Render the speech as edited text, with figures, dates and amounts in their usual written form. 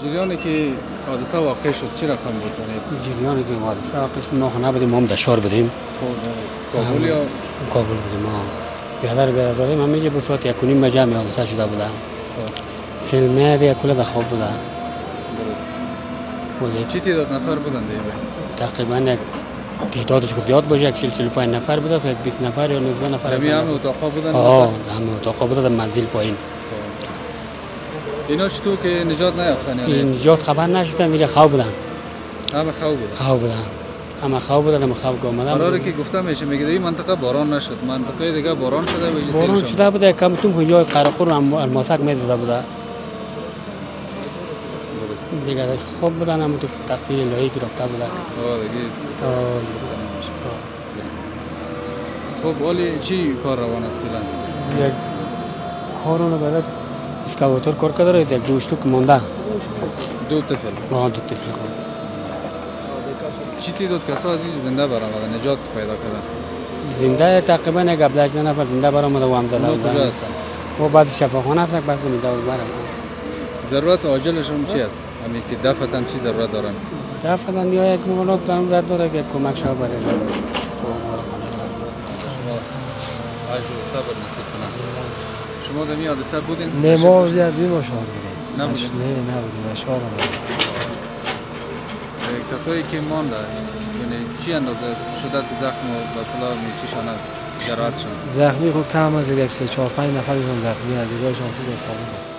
جریانی که حادثه واقع شد چه رقم بود؟ جریانی که حادثه واقع شد ما خونه بودیم، ما هم دشار بودیم. کابل یا کابل بودیم. ما بیادر ما میگه بود ساعت 1:30 بجه حادثه شده بوده. سلمه دیگه کل خواب بوده. چی تعداد نفر بودن دیگه؟ تقریبا تعدادش که زیاد باشه 45 نفر بوده که 20 نفر یا 19 نفر. همه اتاقا بودن؟ همه اتاقا بوده، منزل پایین. اینا چطور که نجات نیافتن؟ یعنی نجات خبر نشدن دیگه، خواب بودن. همه خواب بودن. همه خواب بودن اومدن. قراره که گفتم میشه میگه این منطقه باران نشد، منطقه دیگه باران شده و باران شده بوده، کمتون اونجا قرقور الماسک میزده بوده. دیگه خوب بودن، هم تو تقدیر الهی که رفته بوده. خب ولی چی کار روان است فعلا؟ یک کارونو بعد اسکاواتور کار کرده، یک دو اشتوک مونده. دو طفل؟ دو طفل خود. چی تعداد کسا از اینجا زنده برآمدن، نجات پیدا کردن؟ زنده تقریبا یک 17 نفر زنده برآمده و هم زده بودن. کجا هستن؟ و بعد شفاخانه است، بعد میده و برن. ضرورت عاجلشون چی است؟ همین که دفعتاً چی ضرورت دارن؟ دفعتاً یا یک مولات در داره که کمک شما برای شما عجو صبر نصیب کنه. شما در این حادثه بودین؟ نه ما زیادی مشاور بودیم. نبودیم؟ نه نبودیم، مشاور بودیم. کسایی که مانده یعنی چی اندازه شدت زخم و مثلا چیشان است؟ جراحتشان؟ زخمی خود کم از 1 3 4 5 نفرشون زخمی از دیگرشون خوب حسابی بود.